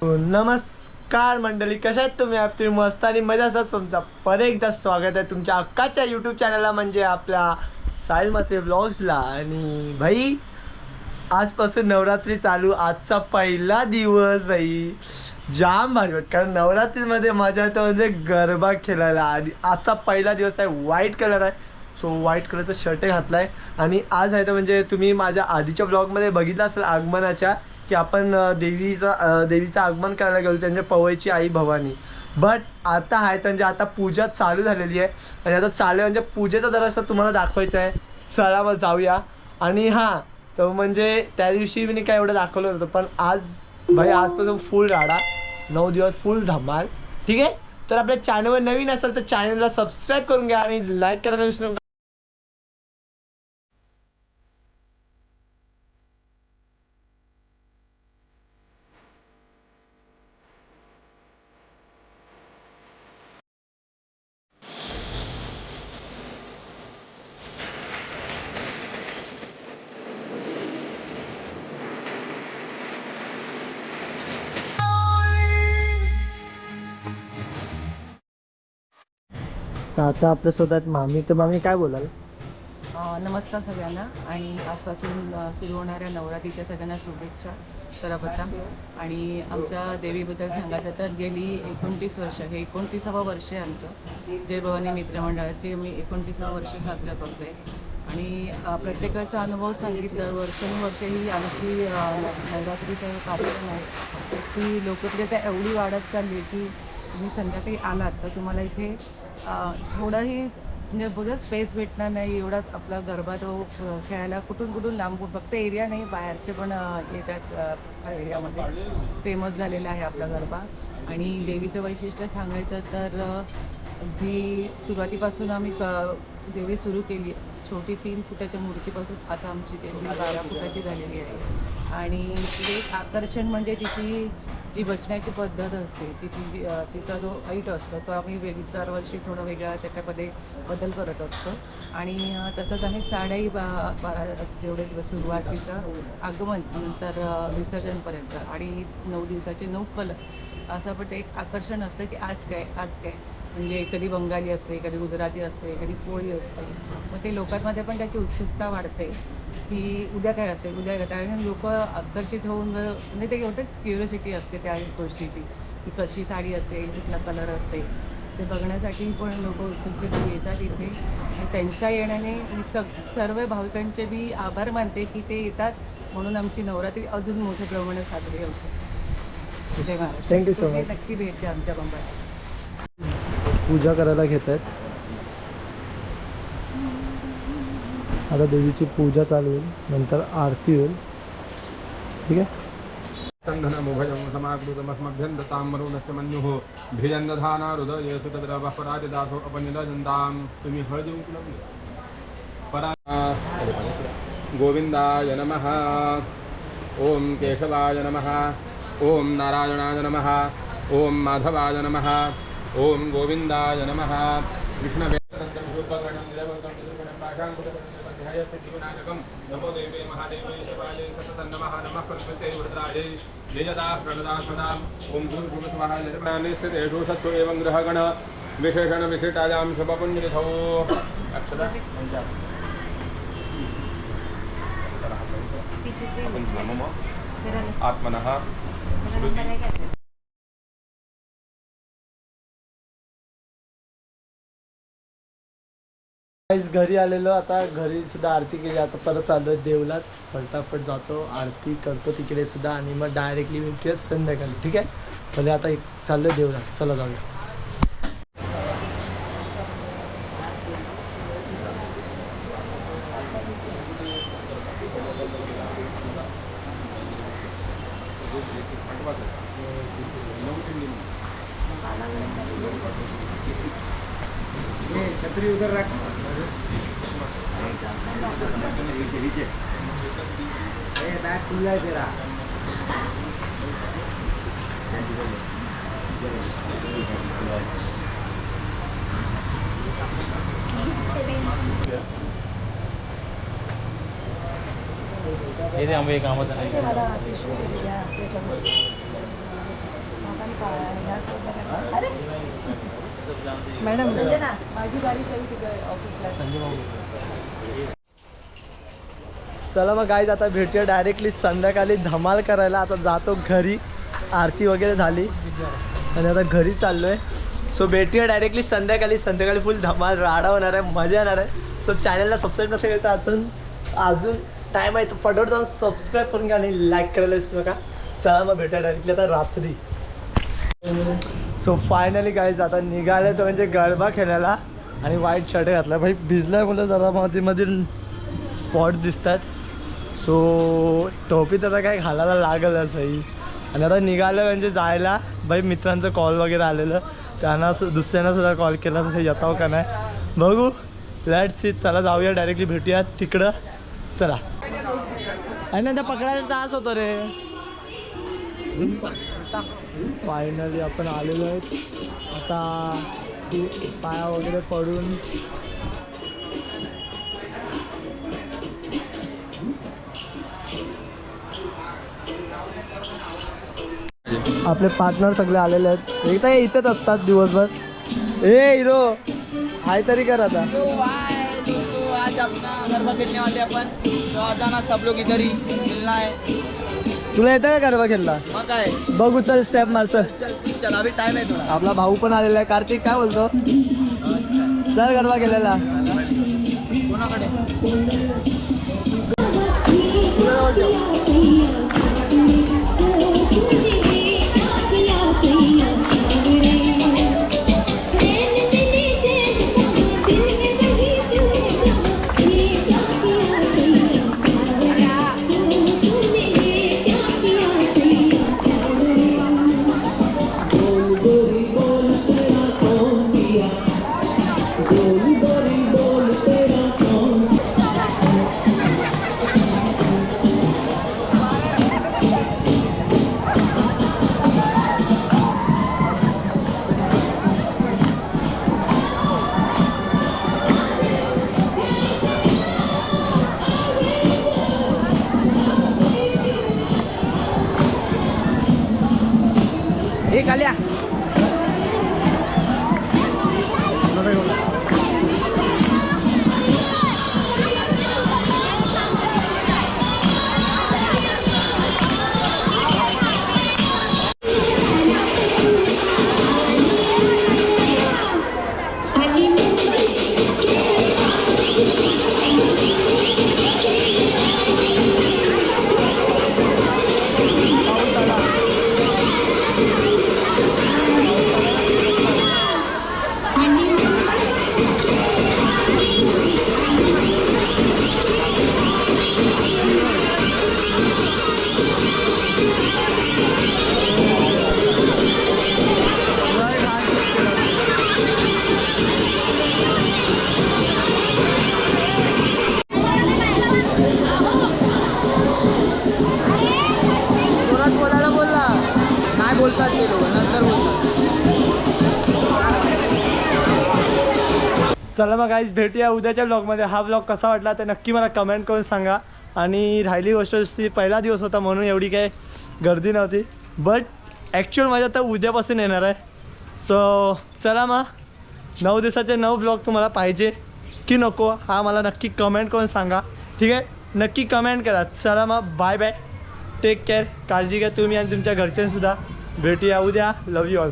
नमस्कार मंडळी, कशा आहेत तुम्ही? तुम्ही मस्त आणि मजा असतात. तुमचा परत एकदा स्वागत आहे तुमच्या अक्काच्या यूट्यूब चॅनलला, म्हणजे आपल्या साहिल मात्रे ब्लॉग्सला. आणि भाई, आजपासून नवरात्री चालू. आजचा पहिला दिवस भाई जाम भारी वाटत, कारण नवरात्रीमध्ये मजा येतं म्हणजे गरबा खेळायला. आणि आजचा पहिला दिवस आहे. व्हाईट कलर आहे, सो व्हाईट कलरचा शर्ट घातला आहे. आणि आज आहे तर म्हणजे तुम्ही माझ्या आधीच्या ब्लॉगमध्ये बघितलं असेल आगमनाच्या, की आपण देवीचं आगमन करायला गेलो, त्यांच्या पवईची आई भवानी. बट आता आहे म्हणजे आता पूजा चालू झालेली आहे. आणि आता चालू आहे म्हणजे पूजेचा जरासा तुम्हाला दाखवायचं आहे. चला मग जाऊया. आणि हां, तर म्हणजे त्या दिवशी मी काय एवढं दाखवलं होतं, पण आज भाई आजपासून फुल राडा, 9 दिवस फुल धमाल. ठीक आहे, तर आपल्या चॅनलवर नवीन असेल तर चॅनलला सबस्क्राईब करून घ्या आणि लाईक करायला विसरू नका. आता आपल्यासोबत मामी. तर मामी काय बोलाल? नमस्कार सगळ्यांना. आणि आजपासून सुरू होणाऱ्या नवरात्रीच्या सगळ्यांना शुभेच्छा सर्वप्रथम. आणि आमच्या देवीबद्दल सांगायचं तर गेली 29 वर्ष, हे 29वा वर्ष आहे आमचं. जय भवानी मित्रमंडळाचे मी 29वा वर्ष साजरा करतो आहे. आणि प्रत्येकाचा अनुभव सांगितलं, वर्षानुवर्ष ही आमची नवरात्रीचा कार्यक्रम आहे, त्याची लोकप्रियता एवढी वाढत चालली आहे की तुम्ही संध्याकाळी आलात तर तुम्हाला इथे थोडंही म्हणजे बघा स्पेस भेटणार नाही. एवढा आपला गरबा तो खेळायला कुठून कुठून लांबून, फक्त एरिया नाही बाहेरचे पण येतात एरियामध्ये. फेमस झालेला आहे आपला गरबा. आणि देवीचं वैशिष्ट्य सांगायचं तर अगदी सुरुवातीपासून आम्ही देवी सुरू केली. छोटी 3 फुटाच्या मूर्तीपासून आता आमची देवी 12 फुटाची झालेली आहे. आणि तिथे एक आकर्षण म्हणजे तिची जी बसण्याची पद्धत असते, तिचा जो हाईट असतो तो आम्ही दरवर्षी थोडं वेगळा त्याच्यामध्ये बदल करत असतो. आणि तसंच आम्ही साड्याही जेवढे दिवस सुरुवातीचं आगमन नंतर विसर्जनपर्यंत आणि 9 दिवसाचे 9 कलर असं पण एक आकर्षण असतं की आज काय म्हणजे कधी बंगाली असते, कधी गुजराती असते, कधी कोळी असते. मग ते लोकांमध्ये पण त्याची उत्सुकता वाढते की उद्या काय असेल, उद्या काय. कारण लोक आकर्षित होऊन म्हणजे ते एवढं क्युरियोसिटी असते त्या गोष्टीची की कशी साडी असेल, कुठला कलर असेल, ते बघण्यासाठी पण लोक उत्सुकतेने येतात इथे. आणि त्यांच्या येण्याने मी सर्व भाविकांचे मी आभार मानते की ते येतात, म्हणून आमची नवरात्री अजून मोठ्या प्रमाणात साजरी होते. जय महाराष्ट्र. Thank you so much. नक्की भेट द्या आमच्या बंबाला. पूजा करायला घेत आहेत. आता देवीची पूजा चालू होईल, नंतर आरती होईल. ठीक आहे. संघनमुभयं समाकृतमस्मभ्यन्तताम्बरो मन्युः भिजन्दधानारुदये सुतद्रवपराजदासो अपनिलजन्तां तुम्ही हळदी परा गोविंदाय नमः. ओम केशवाय नमः. ओम नारायणाय नमः. ओम माधवाय नमः. ओम गोविंदाय नमः. विष्णवे नमो देवे महादेवे शिवाय सततं नमः. नमः प्रकृते रुद्राय जयदा प्रणदा सदा. ओम गुरुस्वाहा निर्माणे स्थितेषु सत्सु एवं ग्रहगण विशेषण विशिष्टायां शुभपुण्यतिथौ अक्षता आत्मनः घरी आलेलो. आता घरी सुद्धा आरती केली. आता परत चाललो आहे देवलात. फटाफट जातो, आरती करतो तिकडे सुद्धा, आणि मग डायरेक्टली भेटूया संध्याकाळी. ठीक आहे, पहिले आता चाललो आहे देवलात. चला जाऊया. छतरी उधर रख. बैग खुला है तेरा. ये आंबे कामात नाही. मॅडम माझी गाडी तरी तिकडे ऑफिसला. चला मग गाईज आता भेटूया डायरेक्टली संध्याकाळी धमाल करायला. आता जातो घरी, आरती वगैरे झाली आणि आता घरी चाललो आहे. सो भेटूया डायरेक्टली संध्याकाळी फुल धमाल राडा होणार आहे, मजा येणार आहे. सो चॅनलला सबस्क्राईब नसेल तर अजून टाईम आहे तर पटवट जाऊन सबस्क्राईब करून घ्या आणि लाईक करायला विसरू नका. चला मग भेटूया डायरेक्टली आता रात्री. सो फायनली गाईज आता निघाले तर म्हणजे गरबा खेळायला आणि व्हाईट शर्ट घातला. भाई भिजलाय बोललं जरा मधील स्पॉट दिसतात. सो टोपीत आता काय घालायला लागलच भाई. आणि आता निघालं म्हणजे जायला. भाई मित्रांचं कॉल वगैरे आलेलं, त्यांना दुसऱ्यांना सुद्धा कॉल केला तसं येताव का नाही बघू. Let's see. चला जाऊया डायरेक्टली भेटूया तिकडं. चला. आणि नंतर पकडायला त्रास होतो रे. फायनली आपण आलेलो आहेत. आता पाया वगैरे पडून आपले पार्टनर सगळे आलेले आहेत. एकदा इथेच असतात दिवसभर. ए हिरो हाय तरी कर आता. आज अपना गरबा खेलने वाले अपन तो आ जाना सब लोग इधर ही मिलना है. तुला येतं का गरबा खेळला? मग काय बघू चल स्टेप मार चल. चल अभी टाइम आहे थोडा. आपला भाऊ पण आलेला आहे. कार्तिक काय बोलतो? चल गरबा खेळायला. कोणाकडे एक आल्या. बोलतात ते लोक नंतर बोलतात. चला मग गाईज भेटूया उद्याच्या ब्लॉगमध्ये. हा ब्लॉग कसा वाटला ते नक्की मला कमेंट करून सांगा. आणि राहिली गोष्ट ती पहिला दिवस होता म्हणून एवढी काही गर्दी नव्हती. बट ॲक्च्युअल माझ्या आता उद्यापासून येणार आहे. सो चला मग 9 दिवसाचे 9 ब्लॉग तुम्हाला पाहिजे की नको हा मला नक्की कमेंट करून सांगा. ठीक आहे, नक्की कमेंट करा. चला मग बाय बाय. Take care. काळजी घ्या तुम्ही आणि तुमच्या घरच्यांसुद्धा. भेटूया उद्या. लव यू ऑल.